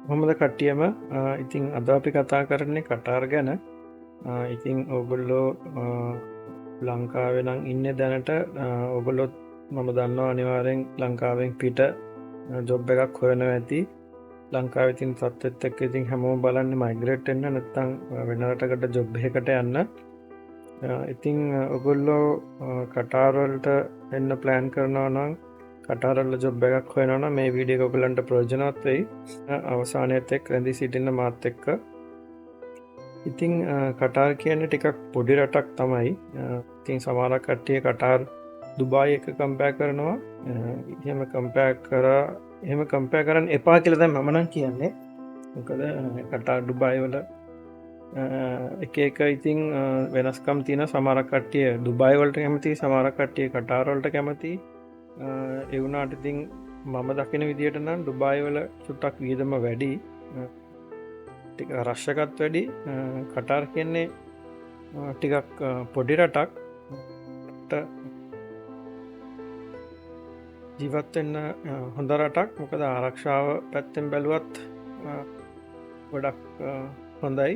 කොහොමද කට්ටියම ඉතින් අද අපි කතා කරන්නේ කටාර් ගැන. ඉතින් ඔගොල්ලෝ ලංකාවේ නම් ඉන්නේ දැනට ඔගොල්ලොත් මම දන්නවා අනිවාර්යෙන් ලංකාවෙන් පිට ජොබ් එකක් හොයනවා ඇති. ලංකාවේ තියෙන තත්ත්වෙත් එක්ක ඉතින් හැමෝම බලන්නේ මයිග්‍රේට් වෙන්න නැත්නම් වෙන රටකට ජොබ් එකකට යන්න. ඉතින් ඔගොල්ලෝ කටාර් වලට එන්න ප්ලෑන් කරනවා නම් කටාර් වල ජොබ් එකක් හොයනවා නම් මේ වීඩියෝ එක ඔයගලන්ට ප්‍රයෝජනවත් වෙයි. අවසානයේත් එක්ක රැඳී සිටින්න මාත් එක්ක. ඉතින් කටාර් කියන්නේ ටිකක් පොඩි රටක් තමයි. ඉතින් සමහර කට්ටිය කටාර් දුබායි එක කම්පෙයාර් කරනවා. එහෙම කම්පෙයාර් කරන්න එපා කියලා දැන් මම නම් කියන්නේ. මොකද කටාර් දුබායි වල එක ඉතින් වෙනස්කම් තියෙන. සමහර කට්ටිය දුබායි වලට කැමති, සමහර කට්ටිය කටාර් වලට කැමති. ඒ වුණාට ඉතින් මම දකින විදිහට නම් ඩුබායි වල චුට්ටක් වියදම වැඩි, ටික රෂ් එකත් වැඩි. කටාර් කියන්නේ ටිකක් පොඩි රටක්. ජීවත් වෙන්න හොඳ රටක්. මොකද ආරක්ෂාව පැත්තෙන් බැලුවත් ගොඩක් හොඳයි.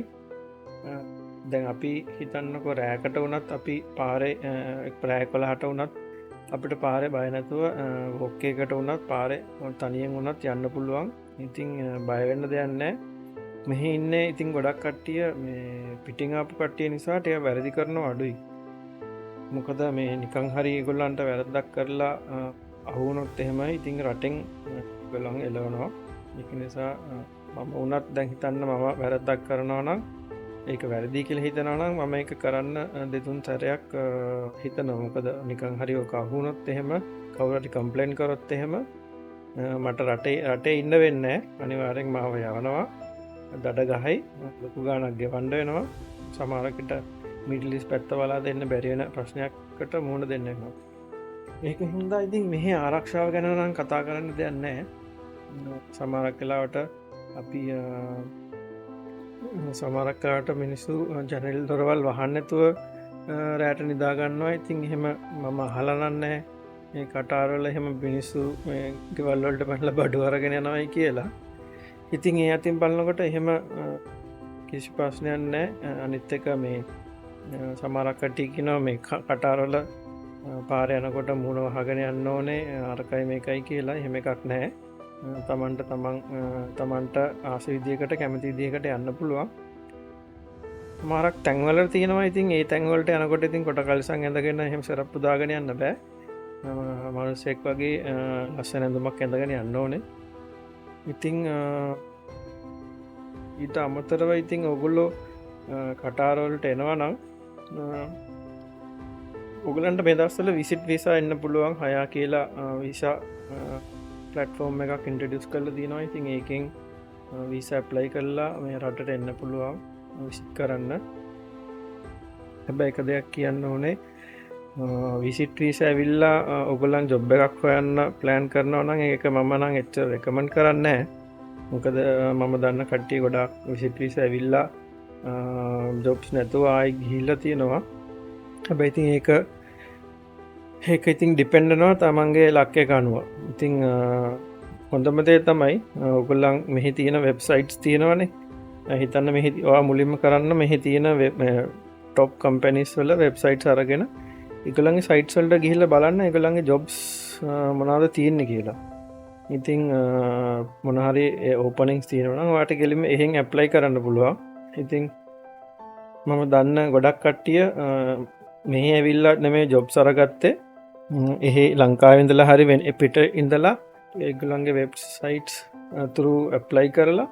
දැන් අපි හිතන්නකො රෑකට වුණත් අපි පාරේ රෑ 11ට වුණත් අපිට පාරේ බය නැතුව වොක් එකකට වුණත් පාරේ තනියෙන් වුණත් යන්න පුළුවන්. ඉතින් බය වෙන්න දෙයක් නැහැ. මෙහි ඉන්නේ ඉතින් ගොඩක් කට්ටිය මේ පිටින් ආපු කට්ටිය නිසා ටික වැරදි කරනවා අඩුයි. මොකද මේ නිකන් හරි ඒගොල්ලන්ට වැරද්දක් කරලා අහු වුණොත් එහෙමයි ඉතින් රටෙන් ඒගොල්ලන් එලවනවා. ඒක නිසා මම වුණත් දැන් හිතන්න මම වැරද්දක් කරනවා නම් ඒක වැරදි කියලා හිතනවා නම් මම ඒක කරන්න දෙතුන් සැරයක් හිතනවා. මොකද නිකන් හරි ඔක අහු වුණොත් එහෙම කවුරු හරි කම්ප්ලේන්ට් කරොත් එහෙම මට රටේ ඉන්න වෙන්නේ නැහැ. අනිවාර්යෙන් මාව යවනවා. දඩ ගහයි ලොකු ගාණක් ගෙවන්න වෙනවා. සමහරකට මිඩල් ඊස්ට් පැත්ත වලා දෙන්න බැරි වෙන ප්‍රශ්නයකට මුහුණ දෙන්න වෙනවා. ඒක හින්දා ඉතින් මෙහි ආරක්ෂාව ගැන නම් කතා කරන්න දෙයක් නැහැ. සමහරක් වෙලාවට අපි සමහරක් වෙලාවට මිනිස්සු ජනෙල් දොරවල් වහන්න නැතුව රැට නිදා ගන්නවා. ඉතින් එහෙම මම අහලා නැහැ මේ කටාර් වල එහෙම මිනිස්සු මේ ගෙවල් වලට පැනලා බඩු අරගෙන යනවායි කියලා. ඉතින් ඒ අතින් බලනකොට එහෙම කිසි ප්‍රශ්නයක් නැහැ. අනිත් එක මේ සමහරක් කට්ටිය කියනවා මේ කටාර් වල පාරේ යනකොට මූණ වහගෙන යන්න ඕනේ අරකයි මේකයි කියලා. එහෙම එකක් නැහැ. තමන්ට ආස විදියකට කැමති විදියකට යන්න පුළුවන්. සමහරක් තැන්වල තියෙනවා. ඉතින් ඒ තැන්වලට යනකොට ඉතින් කොට කලිසම් ඇඳගෙන එහෙම සරප්පු දාගෙන යන්න බෑ. මිනිස්සෙක් වගේ ලස්සන ඇඳුමක් ඇඳගෙන යන්න ඕනේ. ඉතින් ඊට අමතරව ඉතින් ඔගොල්ලෝ කටාර් වලට එනවා නම් ඔගලන්ට මේ දවස්වල විසිට් වීසා එන්න පුළුවන්. හයා කියලා වීසා ප්ලට්ෆෝර්ම් එකක් ඉන්ට්‍රොඩියුස් කරලා තියෙනවා. ඉතින් ඒකෙන් වීසා ඇප්ලයි කරලා මේ රටට එන්න පුළුවන් විසිට් කරන්න. හැබැයි එක දෙයක් කියන්න ඕනේ, විසිට් වීසා ඇවිල්ලා ඔයගොල්ලන් ජොබ් එකක් හොයන්න ප්ලෑන් කරනවා නම් ඒක මම නම් එච්චර රෙකමන්ඩ් කරන්නේ නැහැ. මොකද මම දන්න කට්ටිය ගොඩාක් විසිට් වීසා ඇවිල්ලා ජොබ්ස් නැතුව ආයි ගිහිල්ලා තියෙනවා. හැබැයි ඉතින් ඒක ඉතින් ඩිපෙන්ඩ් වෙනවා තමන්ගේ ලක් එක අනුව. ඉතින් හොඳම දේ තමයි ඔයගොල්ලන් මෙහි තියෙන වෙබ්සයිට්ස් තියෙනවනේ. හිතන්න මෙහි ඔයා මුලින්ම කරන්න මෙහි තියෙන ටොප් කම්පැනිස් වල වෙබ්සයිට්ස් අරගෙන ඒගොල්ලන්ගේ සයිට්ස් වලට ගිහිල්ලා බලන්න ඒගොල්ලන්ගේ ජොබ්ස් මොනවද තියෙන්නේ කියලා. ඉතින් මොන හරි ඕපනින්ග්ස් තියෙනවා නම් ඔයාට ගෙලින්ම එහෙන් ඇප්ලයි කරන්න පුළුවන්. ඉතින් මම දන්න ගොඩක් කට්ටිය මෙහි ඇවිල්ලා නෙමෙයි ජොබ්ස් අරගත්තේ. එහි ලංකාවේ ඉඳලා හරි පිට ඉඳලා ඒගොල්ලන්ගේ වෙබ්සයිට්ස් through ඇප්ලයි කරලා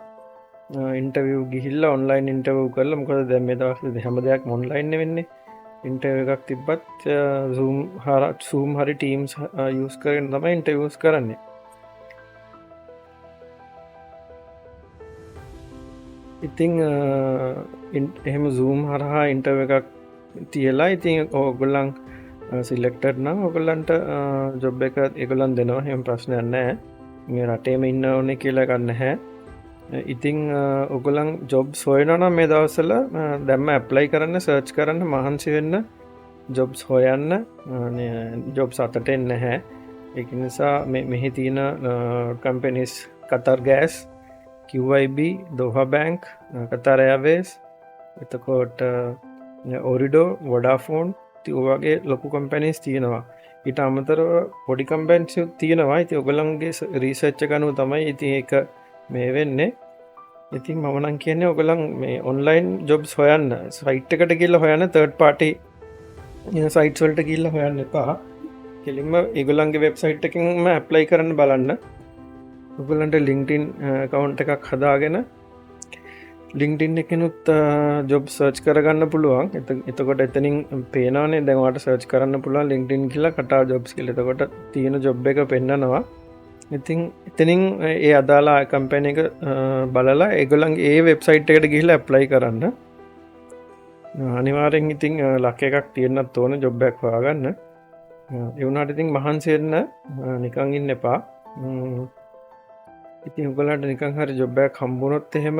ඉන්ටර්විව් ගිහිල්ලා ඔන්ලයින් ඉන්ටර්විව් කරලා. මොකද දැන් මේ දවස්වල හැම දෙයක්ම ඔන්ලයින් නේ වෙන්නේ. ඉන්ටර්විව් එකක් තිබ්බත් Zoom හරි Teams යූස් කරගෙන තමයි ඉන්ටර්විව්ස් කරන්නේ. ඉතින් එහෙම Zoom හරහා ඉන්ටර්විව් එකක් තියලා ඉතින් ඔයගොල්ලන් සිලෙක්ටඩ් නම් ඔයගොල්ලන්ට ජොබ් එක ඒගොල්ලන් දෙනවා. එහෙම ප්‍රශ්නයක් නැහැ. මේ රටේම ඉන්න ඕනේ කියලා එකක් නැහැ. ඉතින් ඔයගොල්ලන් ජොබ්ස් හොයනවා නම් මේ දවස්වල දැම්ම ඇප්ලයි කරන්න, සර්ච් කරන්න, මහන්සි වෙන්න, ජොබ්ස් හොයන්න. ජොබ්ස් අතට එන්නේ නැහැ. ඒක නිසා මෙහි තියෙන companies Qatar gas, QIB, Doha Bank, Qatar Airways, එතකොට ඔරිඩෝ, වොඩාෆෝන් වගේ ලොකු කම්පැනිස් තියෙනවා. ඊට අමතරව පොඩි කම්පැනිස් තියෙනවා. ඉතින් ඔයගොල්ලන්ගේ රිසර්ච් එක අනුව තමයි ඉතින් ඒක මේ වෙන්නේ. ඉතින් මම නම් කියන්නේ ඔයගොල්ලන් මේ ඔන්ලයින් ජොබ්ස් හොයන්න සයිට් එකට ගිහලා හොයන්න, තර්ඩ් පාර්ටි සයිට්ස් වලට ගිහලා හොයන්න එපා. කෙලින්ම ඒගොල්ලන්ගේ වෙබ්සයිට් එකකින්ම ඇප්ලයි කරන්න බලන්න. ඔයගොල්ලන්ට LinkedIn account එකක් හදාගෙන LinkedIn එකනුත් ජොබ් සර්ච් කරගන්න පුළුවන්. එතකොට එතනින් පේනවනේ දැන් ඔයාලට සර්ච් කරන්න පුළුවන් LinkedIn කියලා කටා ජොබ්ස් කියලා. එතකොට තියෙන ජොබ් එක පෙන්නනවා. ඉතින් එතනින් ඒ අදාළ කම්පැනි එක බලලා ඒගොල්ලන්ගේ ඒ වෙබ්සයිට් එකට ගිහිල්ලා ඇප්ලයි කරන්න. අනිවාර්යෙන් ඉතින් ලක් එකක් තියෙන්නත් ඕන ජොබ් එකක් හොයාගන්න. ඒ වුණාට ඉතින් මහන්සි වෙන්න නිකන් ඉන්න එපා. ඉතින් ඔයගොල්ලන්ට නිකන් හරි ජොබ් එකක් හම්බුනොත් එහෙම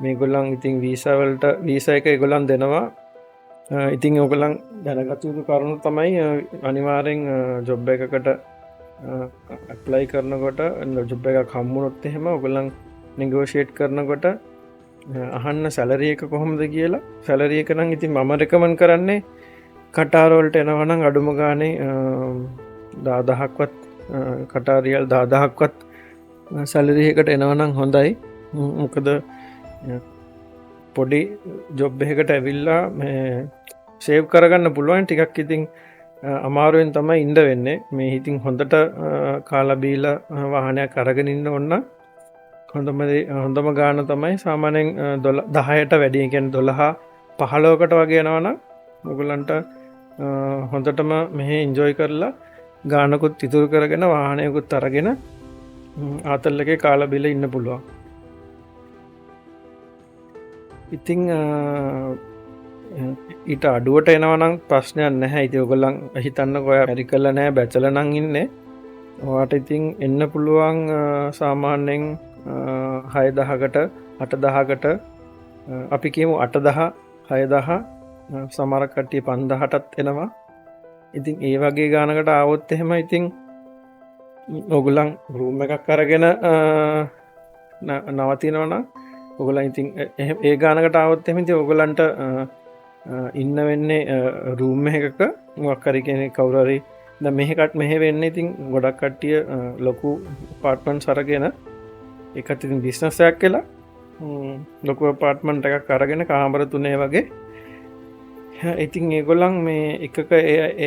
මේගොල්ලන් ඉතින් වීසා එක ඒගොල්ලන් දෙනවා. ඉතින් ඔයගොල්ලන් දැනගත යුතු කරුණු තමයි අනිවාර්යෙන් ජොබ් එකකට ඇප්ලයි කරනකොට ජොබ් එකක් හම්බුනොත් එහෙම ඔයගොල්ලන් නෙගෝෂিয়েට් කරනකොට අහන්න සැලරි එක කොහොමද කියලා. සැලරි එක නම් ඉතින් මම රෙකමන්ඩ් කරන්නේ කටාර වලට එනවා නම් අඩුම ගානේ 10000ක්වත් කටාර රියල් 10000ක්වත් සැලරි එකට එනවා නම් හොඳයි. මොකද පොඩි ජොබ් එකකට ඇවිල්ලා මේ සේව් කරගන්න පුළුවන් ටිකක්. ඉතින් අමාරුවෙන් තමයි ඉඳ වෙන්නේ. මේ ඉතින් හොඳට කාලා බීලා වාහනයක් අරගෙන ඉන්න ඕන. හොඳම ගාන තමයි සාමාන්‍යයෙන් 10ට වැඩි. ඒ කියන්නේ 12-15කට වගේ යනවා නම් ඔයගලන්ට හොඳටම මෙහි එන්ජොයි කරලා ගානකුත් ඉතුරු කරගෙන වාහනයකුත් අරගෙන ආතල් එකේ කාලා බීලා ඉන්න පුළුවන්. ඉතින් ඊට අඩුවට එනවා නම් ප්‍රශ්නයක් නැහැ. ඉතින් ඔයගොල්ලන් හිතන්නකෝ ඔයා මෙඩිකල් නැහැ බැචලර් නම් ඉන්නේ. ඔයාට ඉතින් එන්න පුළුවන් සාමාන්‍යයෙන් 6000කට 8000කට අපි කියමු 8000 6000 සමහර කට්ටිය 5000ටත් එනවා. ඉතින් ඒ වගේ ගානකට ආවොත් එහෙම ඉතින් ඔයගොල්ලන් රූම් එකක් අරගෙන නවතිනවා නම් ඔයගොල්ලන් ඉතින් ඒ ගානකට ආවොත් එහෙම ඉතින් ඔයගොල්ලන්ට ඉන්න වෙන්නේ රූම් එකක මොකක් හරි කෙනෙක් කවුරු හරි දැන් මෙහෙ වෙන්නේ ඉතින් ගොඩක් කට්ටිය ලොකු අපාර්ට්මන්ට්ස් අරගෙන ඒකත් ඉතින් බිස්නස් එකක් කියලා ලොකු අපාර්ට්මන්ට් එකක් අරගෙන කාමර 3 වගේ. ඉතින් ඒගොල්ලන් මේ එකක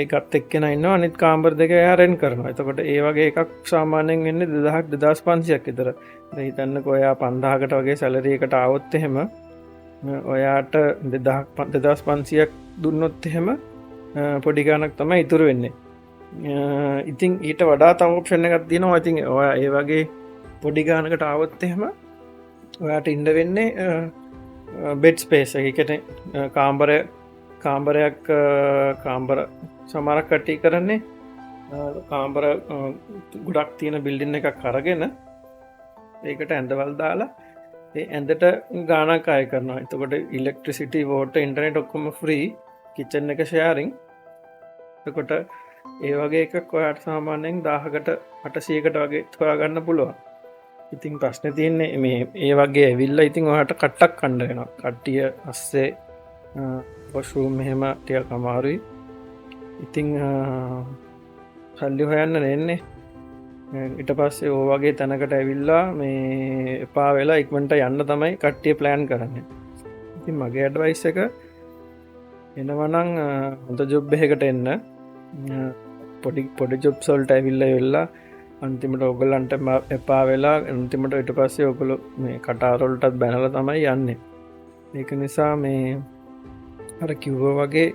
ඒකත් එක්කෙනා ඉන්නවා, අනිත් කාමර 2 එයා රෙන්ට් කරනවා. එතකොට ඒ වගේ එකක් සාමාන්‍යයෙන් වෙන්නේ 2000ක් 2500ක් විතර. දැන් හිතන්නකෝ ඔයා 5000කට වගේ සැලරි එකට ආවොත් එහෙම ඔයාට 2500ක් දුන්නොත් එහෙම පොඩි ගාණක් තමයි ඉතුරු වෙන්නේ. ඉතින් ඊට වඩා තව ඔප්ෂන් එකක් තියෙනවා. ඉතින් ඔයා ඒ වගේ පොඩි ගාණකට ආවොත් එහෙම ඔයාට ඉන්න වෙන්නේ බෙඩ් ස්පේස් එක. ඒ කියන්නේ කාමර සමහරක් කට්ටිය කරන්නේ කාමර ගොඩක් තියෙන බිල්ඩින් එකක් අරගෙන ඒකට ඇඳවල් දාලා ඒ ඇඳට ගාණක් අය කරනවා. එතකොට ඉලෙක්ට්‍රිසිටි, වෝටර්, ඉන්ටර්නෙට් ඔක්කොම ෆ්‍රී. කිචන් එක ෂෙයාරින්. එතකොට ඒ වගේ එකක් ඔයාට සාමාන්‍යයෙන් 1000කට 800කට වගේ හොයාගන්න පුළුවන්. ඉතින් ප්‍රශ්නේ තියෙන්නේ මේ ඒ වගේ ඇවිල්ලා ඉතින් ඔයාට කට්ටක් කන්න වෙනවා. කට්ටිය අස්සේ වොෂ්රූම් එහෙම ටිකක් අමාරුයි. ඉතින් සල්ලි හොයන්න නෙන්නේ. ඊට පස්සේ ඕ වගේ තැනකට ඇවිල්ලා මේ එපා වෙලා ඉක්මනට යන්න තමයි කට්ටිය ප්ලෑන් කරන්නේ. ඉතින් මගේ ඇඩ්වයිස් එක එනවා නම් හොඳ ජොබ් එකකට එන්න. පොඩි ජොබ්ස් වලට ඇවිල්ලා අන්තිමට ඔයගලන්ට එපා වෙලා අන්තිමට ඊට පස්සේ ඔයගොල්ලෝ මේ කටාර වලටත් බැනලා තමයි යන්නේ. ඒක නිසා මේ අර කිව්වා වගේ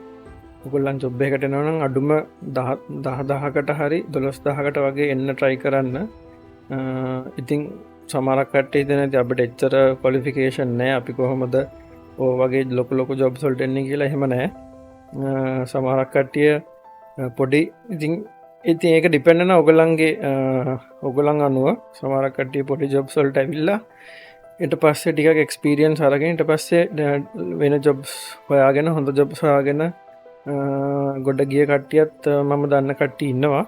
ඔයගොල්ලන් ජොබ් එකකට එනවා නම් අඩුම 10000කට හරි 12000කට වගේ එන්න try කරන්න. ඉතින් සමහරක් කට්ටිය හිතන්නේ අපිට එච්චර qualification නැහැ, අපි කොහොමද ඔය වගේ ලොකු jobs වලට එන්නේ කියලා. එහෙම නැහැ. සමහරක් කට්ටිය පොඩි ඉතින් ඒක ඩිපෙන්ඩ් වෙනවා ඔයගොල්ලන් අනුව. සමහරක් කට්ටිය පොඩි jobs වලට ඇවිල්ලා ඊට පස්සේ ටිකක් එක්ස්පීරියන්ස් අරගෙන ඊට පස්සේ වෙන ජොබ්ස් හොයාගෙන හොඳ ජොබ්ස් හොයාගෙන ගොඩ ගිය කට්ටියත් මම දන්න කට්ටිය ඉන්නවා.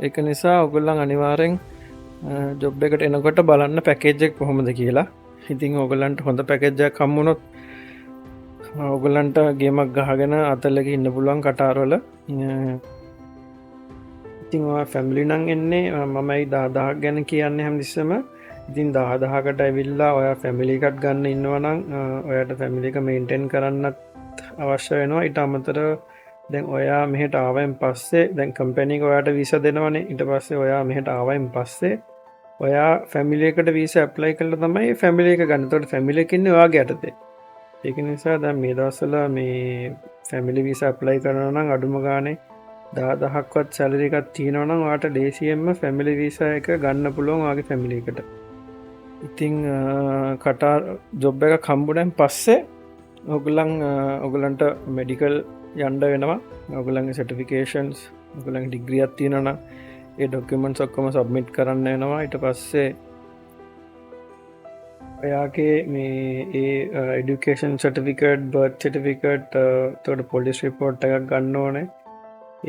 ඒක නිසා ඔයගොල්ලන් අනිවාර්යෙන් ජොබ් එකට එනකොට බලන්න පැකේජ්ජෙක් කොහොමද කියලා. ඉතින් ඕගලන්ට හොඳ පැකෙජ්ජක් කම්මුණොත් ඔගලන්ට ගේමක් ගහගෙන අතල්ලක ඉන්න පුළුවන් කටාරවල. ඉතිං ෆැමිලි නං එන්නේ මමයි දාදාක් ගැන කියන්න හැමදිස්සම. ඉතින් දාදහකට ඇවිල්ලා ඔය ෆැමිලිකට් ගන්න ඉන්නවනම් ඔයට ෆැමිලික මේන්ටෙන් කරන්නත් අවශ්‍ය වෙනවා. ඉට අමතර දැන් ඔයා මෙහට ආවයින් පස්සේ දැන් කම්පැනික ඔයාට විස දෙනවනේ. ඉට පස්සේ ඔයා මෙහට ආවයින් පස්සේ ඔයා ෆැමිලියකට වීස ඇප්ලයි කල තමයි ෆැමිලි එක ගන්නතොට ෆැමිලිකින්න වාගේ අටතේ. ඒක නිසා දැ මේ දවසල මේ ෆැමිලි විස ඇප්ලයි කරනනම් අඩුම ගානේ දාදහක්වත් සැලරිකත් තියෙනවනම් වාට ඩේසියෙන්ම ෆැමිලි වීස එක ගන්න පුළුවන් වගේ ෆැමිලිකට. ඉතිං කටා ජොබ් එක කම්බුඩැන් පස්සේ ඔගලන්ට මෙඩිකල් යන්ඩ වෙනවා. ඔගලන්ගේ සටිෆිකේන්ස් ඔගලන් ඩිග්‍රියත් තියෙනන ඒ ඩොක්කමෙන්ට් ඔක්කොම සබ්මිට් කරන්න වෙනවා. ඊට පස්සේ ඔයාගේ මේ එඩිකේෂන් සටිෆිකට් බර්ඩ් සටිෆිකට් තොට පොලිස් රිපෝට් එකක් ගන්න ඕනේ.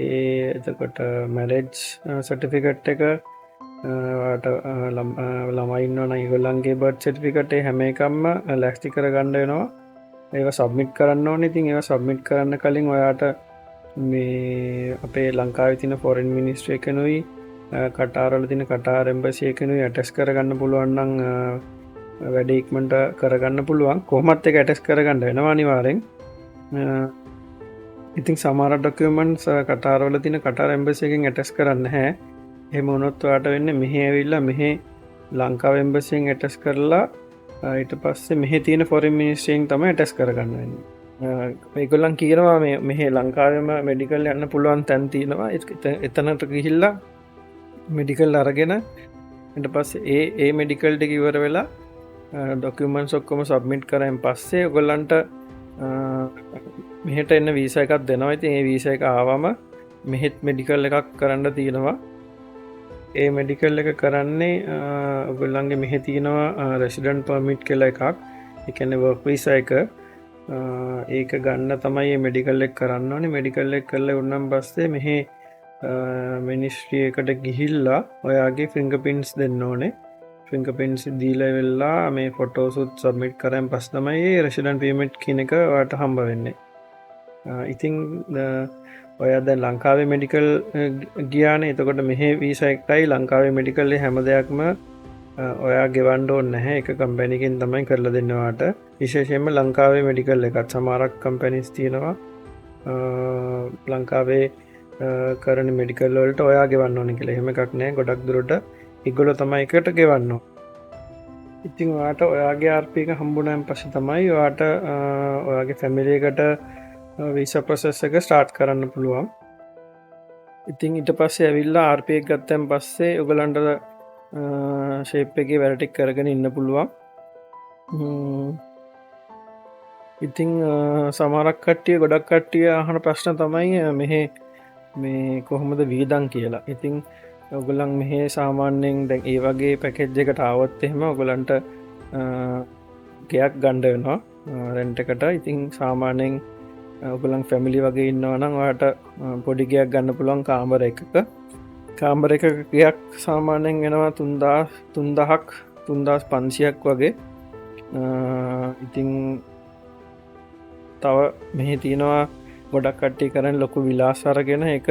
ඒ එතකොට මැරෙජ් සටිෆිකට් එක ළමයින්නවන ඉගොල්ලන්ගේ බර්ඩ් සටිෆිකටේ හැම එකම්ම ලැක්ස්ටි කර ගණ්ඩ වෙනවා. ඒ සබ්මිට් කරන්න ඕන. ඉතින් ඒ සබ්මිට් කරන්න කලින් ඔයාට මේ අපේ ලංකාව තින ෆොරන් මිනිස්ට්‍ර එකනුයි කටාරල තින කටා රෙම්බසිය එකනුයි ඇටස් කරගන්න පුළුවන්න්නන් වැඩ ඉක්මට කරගන්න පුළුවන්. කොහමත් එක ඇටස් කරගන්න වෙනවා අනිවාරෙන්. ඉතින් සමාර ඩොකමන්ස් කටාරවල තින කටා රැම්බසියකින් ඇටස් කරන්න හැ. එම උනොත්වාට වෙන්න මෙහ ඇවිල්ලා මෙහ ලංකාව එම්බසියෙන් ඇටස් කරලා ඊට පස්සේ මෙහ තියෙන ෆොරන් මිනිස්ට්‍රියෙන් තම ඇටස් කරගන්න වෙන්න. ඒගොල්ලන් කියනවා මෙහ ලංකාවම මෙඩිකල් යන්න පුළුවන් තැන් තියෙනවා. එතනට ගිහිල්ලා මෙඩිකල් අරගෙන එට පස්ස ඒ මෙඩිකල්ට කිවර වෙලා ඩොකමන්ස් ඔක්කොම සබ්මිට් කරයෙන් පස්සේ ඔගොල්ලන්ට මෙහට එන්න වීස එකක් දෙනවා. ඉතින් ඒ වීස එක ආවම මෙහෙත් මෙඩිකල් එකක් කරන්න තියෙනවා. ඒ මෙඩිකල් එක කරන්නේ ඔගොල්ලන්ගේ මෙහෙ තියෙනවා රෙසිඩන්ට් පර්මිට් කියල එකක්. එකන වර්ක් වීසා එක ඒක ගන්න තමයි මෙඩිකල් එක් කරන්න ඕනේ. මෙඩිකල් එක් කරල උන්නම් පස්සේ මෙහෙ මිනිස්ට්‍රියකට ගිහිල්ලා ඔයාගේ ෆිංග පින්ස් දෙන්න ඕනේ. ෆිංග පින්ස් දීල වෙල්ලා මේ ෆොටෝසුත් සබ්මිට් කරයන් පස් තමයි රෙසිඩන්ට් පීමට් කියනක වාට හම්බ වෙන්නේ. ඉතිං ඔය දැ ලංකාවේ මෙඩිකල් ගියාන එතකොට මෙහ වීසයික්ටයි ලංකාවේ මෙඩිකල්ලේ හැම දෙයක්ම ඔයා ගෙවන්ඩෝන් නැහැ. එක කම්පැනිකින් තමයි කරලා දෙන්නවාට. විශේෂයෙන්ම ලංකාවේ මෙඩිකල් එකත් සමාරක් කම්පැනිස් තියෙනවා ලංකාවේ කරන මෙඩිකල් වලට ඔයා ගෙවන්න ඕන කියලා. එහෙම එකක් නෑ. ගොඩක් දුරට ඉගොල තමයි එකට ගෙවන්න. ඉතිං වාට ඔයාගේ ආර්පික හම්බුණයන් පස තමයි වාට ඔයාගේ ෆැමිලියකට වීස ප්‍රසෙස් එක ස්ටාර්ට් කරන්න පුළුවන්. ඉතිං ඉට පස්සේ ඇවිල්ලා ආර්පයක් ගත්තැන් පස්සේ ඔගලන්ට ශේප් එක වැරටික් කරගෙන ඉන්න පුළුවන්. ඉතිං සමරක් කට්ටිය ගොඩක් කට්ටිය අහන ප්‍රශ්න තමයි මෙහ මේ කොහොමද වීදන් කියලා. ඉතිං ඔගලන් මෙහ සාමාන්‍යයෙන් දැන් ඒ වගේ පැකෙජ් එකට ආවොත් එහෙම ඔගලන්ට ගයක් ගණ්ඩ වෙනවා රෙන්ටකට. ඉතිං සාමාන්‍යයෙන් ඔගලන් ෆැමිලි වගේ ඉන්නවනම් ඔයාට පොඩිගයක් ගන්න පුළුවන් කාමර එකක. කාම්බර එක ගයක් සාමාන්‍යයෙන් වෙනවා 3,500ක් වගේ. ඉතිං තව මෙහි තියෙනවා ගොඩක් කට්ටි කරන්න ලොකු විලාසාරගෙන එක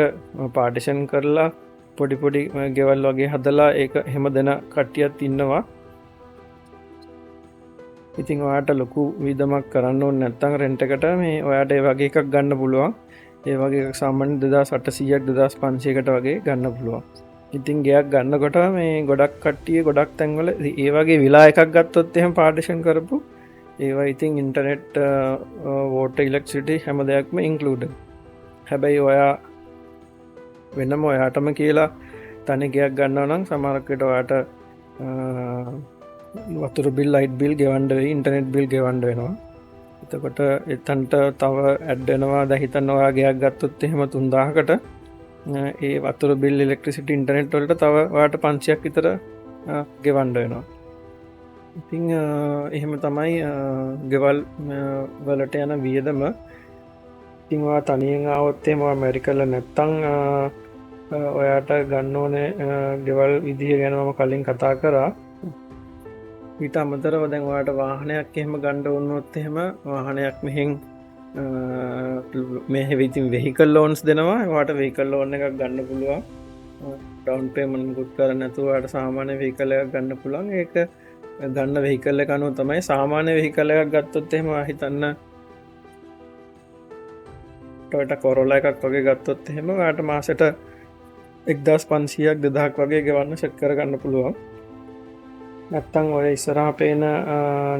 පාටිෂන් කරලා පොඩිපොඩි ගෙවල් වගේ හදලා ඒ හෙම දෙන කට්ටියත් ඉන්නවා. ඉතිං ඔයාට ලොකු විදමක් කරන්න ඕන්න නැත්තං රෙන්ටකට මේ ඔයාට ඒ වගේ එකක් ගන්න පුළුවන්. ඒ වගේ සාමන් 2800ක් 2500කට වගේ ගන්න පුළුවන්. ඉතින් ගයක් ගන්නකොට මේ ගොඩක් කට්ටිය ගොඩක් තැන්වල ඒ වගේ විලා එකක් ගත්තොත් එහෙම පාටිෂන් කරපු ඒවා ඉතින් ඉන්ටර්නෙට් වෝට ඉලෙක්ට්‍රිසිටි හැම දෙයක්ම ඉන්ක්ලූඩ්. හැබැයි ඔයා වෙනම ඔයාටම කියලා තනි ගයක් ගන්නව නම් සමහරකට ඔයාට වතුර බිල් ලයිට් බිල් ගෙවන්ඩ වෙයි ඉන්ටර්නෙට් බිල් ගෙවන්ඩ වෙනවා. එතකොට එතන්ට තව ඇඩ්ඩෙනවා දැහිතන් ඔයා ගයක් ගත්තොත් එහෙම 3000කට ඒ වතුර බිල් ඉලෙක්ට්‍රිසිටි ඉන්ටර්නෙට් වලට තව ඔයාට 500ක් විතර ගෙවන්ඩ වෙනවා. ඉතිං එහෙම තමයි ගෙවල් වලට යන වියදම. ඉතිංවා තනියෙන් ආවොත්තේ ම මැරිකල්ල නැත්තං ඔයාට ගන්න ඕනේ ගෙවල් විදිහ ගැන මම කලින් කතා කරා. ඊට අමතරව දැන් ඔයාට වාහනයක් එහෙම ගන්න වුණොත් එහෙම වාහනයක් මෙහෙන් මේ විතින් වෙහිකල් ලෝන්ස් දෙනවා. ඔයාට වෙහිකල් ලෝන් එකක් ගන්න පුළුවන්. ඩවුන් පේමන්ට් මුකුත් කරන්නේ නැතුව ඔයාට සාමාන්‍ය වෙහිකල් එකක් ගන්න පුළුවන්. ඒක ගන්න වෙහිකල් එක අනුව තමයි. සාමාන්‍ය වෙහිකල් එකක් ගත්තොත් එහෙම හිතන්න Toyota Corolla එකක් වගේ ගත්තොත් එහෙම ඔයාට මාසෙට 1500ක් 2000ක් වගේ ගෙවන්න සෙට් කරගන්න පුළුවන්. නැත්තම් ඔය ඉස්සරහා පේන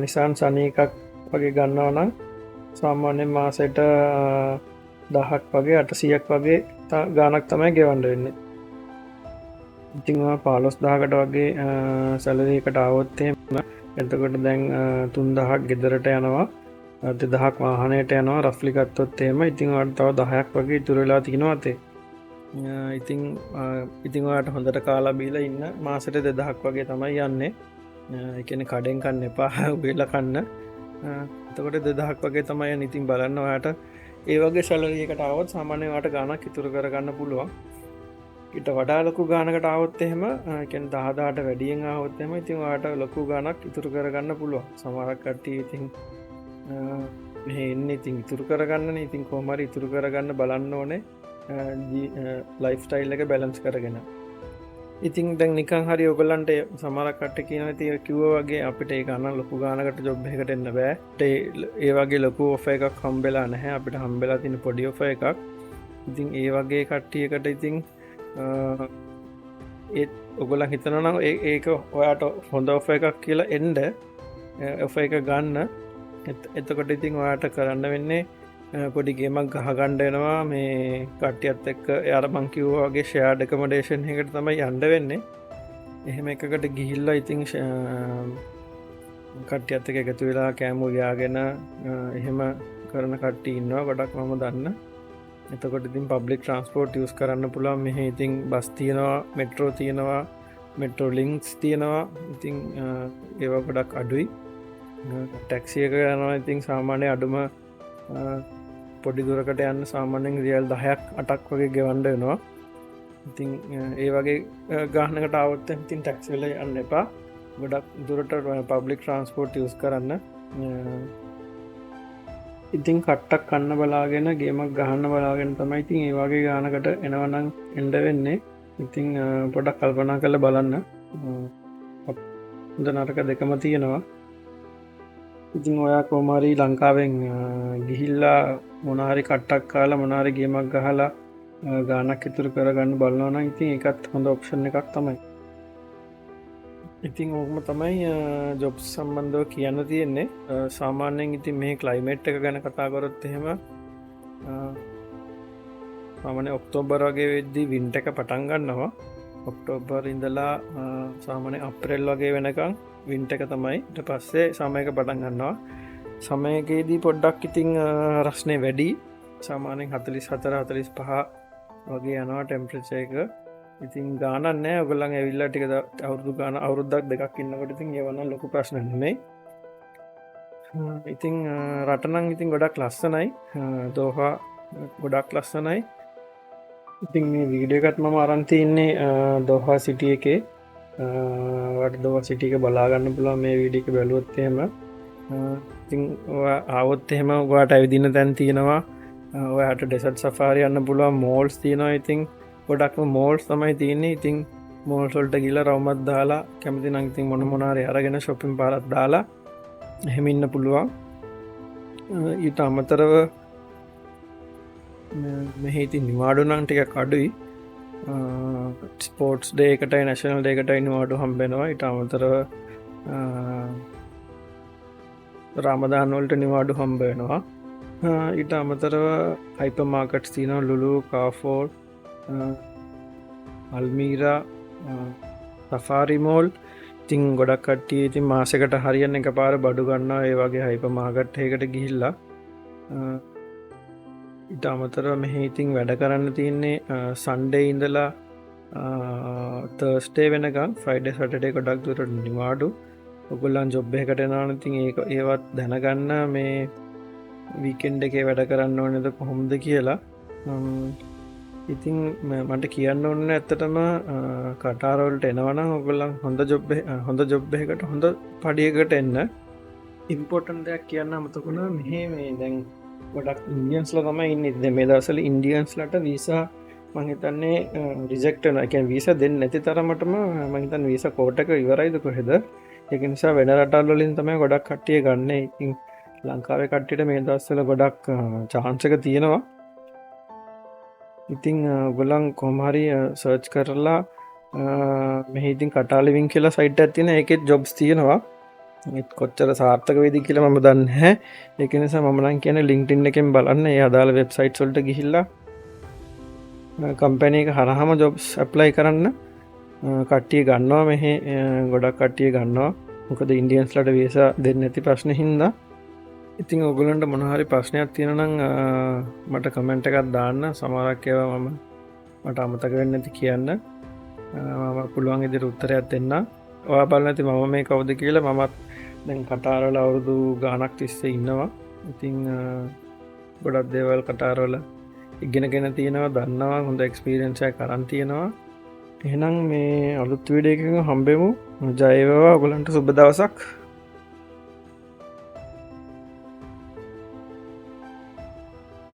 Nissan Sunny එකක් වගේ ගන්නවා නම් සාමාන්‍යයෙන් මාසෙට 1000ක් වගේ 800ක් වගේ ගාණක් තමයි ගෙවන්න වෙන්නේ. ඉතින් 15000කට වගේ සැලරි එකට ආවොත් එහෙම එතකොට දැන් 3000ක් ගෙදරට යනවා, 2000ක් වාහනයට යනවා රෆ්ලි ගත්තොත් එහෙම. ඉතින් ඔයාලට තව 10ක් වගේ ඉතුරු වෙලා තියෙනවා අතේ. ඉතින් ඔයාට හොඳට කාලා බීලා ඉන්න මාසෙට 2000ක් වගේ තමයි යන්නේ. ඒ කියන්නේ කඩෙන් කන්න එපා, උයලා කන්න. එතකොට 2000ක් වගේ තමයි යන්නේ. ඉතින් බලන්න ඔයාට ඒ වගේ සැලරි එකට ආවොත් සාමාන්‍යයෙන් ඔයාට ගාණක් ඉතුරු කරගන්න පුළුවන්. ඊට වඩා ලොකු ගාණකට ආවොත් එහෙම කියන්නේ 10000ට වැඩියෙන් ආවොත් එහෙම ඉතින් ඔයාට ලොකු ගාණක් ඉතුරු කරගන්න පුළුවන්. සමහරක් කට්ටිය ඉතින් මෙහෙ එන්නේ ඉතින් ඉතුරු කරගන්නනේ. ඉතින් කොහොම හරි ඉතුරු කරගන්න බලන්න ඕනේ. ලයිෆ් ස්ටයිල් එක බැලන්ස් කරගෙන. ඉතින් දැන් නිකන් හරි ඔයගොල්ලන්ට සමහරක් කට්ටිය කියනවා ඉතින් කිව්වා වගේ අපිට ඒ ගාණ ලොකු ගාණකට ජොබ් එකකට එන්න බෑ. ඒ වගේ ලොකු ඔෆර් එකක් හම්බෙලා නැහැ. අපිට හම්බෙලා තියෙන පොඩි ඔෆර් එකක්. ඉතින් ඒ වගේ කට්ටියකට ඉතින් ඒත් ඔයගොල්ලන් හිතනවා නම් ඒක ඔයාට හොඳ ඔෆර් එකක් කියලා එන්න ඔෆර් එක ගන්න. එතකොට ඉතින් ඔයාට කරන්න වෙන්නේ පොඩි ගේමක් ගහගන්න වෙනවා මේ කට්ටියත් එක්ක. යාර මං කිව්වා වගේ ෂෙයාර්ඩ් ඇකොමඩේෂන් එකකට තමයි යන්න වෙන්නේ. එහෙම එකකට ගිහිල්ලා ඉතින් කට්ටියත් එක්ක එකතු වෙලා කෑම ගියාගෙන එහෙම කරන කට්ටිය ඉන්නවා ගොඩක් මම දන්න. එතකොට ඉතින් පබ්ලික් ට්‍රාන්ස්පෝර්ට් යූස් කරන්න පුළුවන්. මෙහි ඉතින් බස් තියෙනවා, මෙට්‍රෝ තියෙනවා, මෙට්‍රෝ ලින්ක්ස් තියෙනවා. ඉතින් ඒවා ගොඩක් අඩුයි. ටැක්සි එක යනවා ඉතින් සාමාන්‍ය අඩුම පොඩි දුරකට යන්න සාමාන්‍යයෙන් රියල් 10ක් 8ක් වගේ ගෙවන්න වෙනවා. ඉතින් ඒ වගේ ගානකට ආවොත් ඉතින් ටැක්සි වල යන්න එපා. ගොඩක් දුරට පබ්ලික් ට්‍රාන්ස්පෝර්ට් යූස් කරන්න. ඉතින් කට්ටක් කන්න බලාගෙන ගේමක් ගහන්න බලාගෙන තමයි ඉතින් ඒ වගේ ගානකට එනවනම් එන්න වෙන්නේ. ඉතින් පොඩක් කල්පනා කරලා බලන්න. හොඳ නරක දෙකම තියෙනවා. ඉතින් ඔයා කොහොම හරි ලංකාවෙන් ගිහිල්ලා මොන හරි කට්ටක් කාලා මොන හරි ගේමක් ගහලා ගානක් ඉතුරු කරගන්න බලනවා නම් ඉතින් ඒකත් හොඳ ඔප්ෂන් එකක් තමයි. ඉතින් ඕකම තමයි ජොබ්ස් සම්බන්ධව කියන්න තියෙන්නේ. සාමාන්‍යයෙන් ඉතින් මේ ක්ලයිමේට් එක ගැන කතා කරොත් එහෙම සාමාන්‍ය ඔක්තෝබර් වගේ වෙද්දී වින්ටර් එක පටන් ගන්නවා. ඔක්තෝබර් ඉඳලා සාමාන්‍ය අප්‍රේල් වගේ වෙනකන් වින්ටර් එක තමයි. ඊට පස්සේ සමර් එක පටන් ගන්නවා. සමර් එකේදී පොඩ්ඩක් ඉතින් රස්නේ වැඩි. සාමාන්‍යයෙන් 44 45 වගේ යනවා ටෙම්පරේචර් එක. ඉතින් ගානක් නැහැ. ඔයගොල්ලන් ඇවිල්ලා ටික අවුරුද්දක් දෙකක් ඉන්නකොට ඉතින් ඒව නම් ලොකු ප්‍රශ්න නෙමෙයි. ඉතින් රට නම් ඉතින් ගොඩක් ලස්සනයි. දෝහා ගොඩක් ලස්සනයි. ඉතින් මේ වීඩියෝ එකත් මම අරන් තින්නේ දෝහා සිටි එකේ. ඔයාලට දෝහා සිටි එක බලා ගන්න පුළුවන් මේ වීඩියෝ එක බැලුවොත් එහෙම. ඉතින් ඔයා ආවොත් එහෙම ඔයාට ඇවිදින්න තැන් තියෙනවා. ඔයාට ඩෙසර්ට් සෆාරි යන්න පුළුවන්. මෝල්ස් තියෙනවා. ඉතින් ගොඩක්ම මෝල්ස් තමයි තියෙන්නේ. ඉතින් මෝල්ස් වලට ගිහලා රවුමක් දාලා කැමති නම් ඉතින් මොන හරි අරගෙන shopping පාරක් දාලා එහෙම ඉන්න පුළුවන්. ඊට අමතරව මෙහි ඉතින් නිවාඩු නම් ටිකක් අඩුයි. ස්පෝර්ට්ස් ඩේ එකටයි නැෂනල් ඩේ එකටයි නිවාඩු හම්බ වෙනවා. ඊට අමතරව රමදාන් වලට නිවාඩු හම්බ වෙනවා. ඊට අමතරව හයිපර් මාකට්ස් තියෙනවා. ලුලු, කාෆෝර්, අල්මීරා, සෆාරි මෝල්. ඉතින් ගොඩක් කට්ටිය ඉතින් මාසෙකට හරියන්න එකපාර බඩු ගන්නවා ඒ වගේ හයිපර් මාකට් එකකට ගිහිල්ලා. ඊට අමතරව මෙහි ඉතින් වැඩ කරන්න තියෙන්නේ සන්ඩේ ඉඳලා තර්ස්ඩේ වෙනකන්. ෆ්‍රයිඩේ සැටර්ඩේ ගොඩක් දුරට නිවාඩු. ඔයගොල්ලන් ජොබ් එකකට යනවා නම් ඉතින් ඒවත් දැනගන්න මේ වීකෙන්ඩ් එකේ වැඩ කරන්න ඕනේද කොහොමද කියලා. ඉතින් මට කියන්න ඔන්න ඇත්තටම කටාරවලට එනවන ඔගොල්ලන් හොඳ ජොබ්බයකට හොඳ පඩියකට එන්න ඉම්පෝර්ටන් දෙයක් කියන්න අමතකුණ මෙහ මේ දැන් ගොඩක් ඉන්දියන්ස්ල තම ඉන්න මේ දසල ඉන්ඩියන්ස්ලට වීසා මහිතන්නේ රිජෙක්ටන එක වීස දෙන්න නැති තරමටම මහිතන් වීස කෝටක ඉවරයිද කොහෙද එක නිසා වෙන රටල්ලින් තමයි ගොඩක් කට්ටිය ගන්න ඉතින් ලංකාව කට්ටිට මේ දස්සල ගොඩක් චාන්සක තියෙනවා ඉතිං ගොලන් කොමහරි සර්ච් කරලා මෙහිතින් කටාලිවින් කියලා සයිට ඇතින එකෙත් ජොබ්ස් තියෙනවා කොච්චර සාර්ථක වෙදි කියල ම දන්න හැ එක නිසා මමනන් කියන ලිංක්ටින් එකෙන් බලන්න අදාළ වෙබ්සයිට් සොල්ට ගිහිල්ලා කම්පැන එක හරහම ජොබ්ස් ඇප්ලයි කරන්න කට්ටිය ගන්නවා මෙහ ගොඩක් කට්ටිය ගන්නවා මොකද ඉන්ඩියන්ස්ලට වේස දෙන්න ඇති ප්‍රශ්න හින්දා ඉතින් ඔගුලන්ට මොනහරි ප්‍රශ්නයක් තියෙනනම් මට කමෙන්ට් එකත් දාන්න සමහරක් ඒවා මම මට අමතක වෙන්න ඇති කියන්න මම පුළුවන් ඉදිරි උත්තරයක් දෙන්න ඔයා බලන්න ඇති මම මේ කවුද කියලා මමත් දැන් කටාරවල අවුරුදු ගානක් තිස්සේ ඉන්නවා ඉතිං ගොඩක් දේවල් කටාරවල ඉගෙනගෙන තියෙනවා දන්නවා හොඳ එක්ස්පීරියන්සය කරන් තියෙනවා එහෙනම් මේ අලුත් වීඩියෝ එකකින් හම්බෙමු ජය වේවා ඔයගලන්ට සුබ දවසක්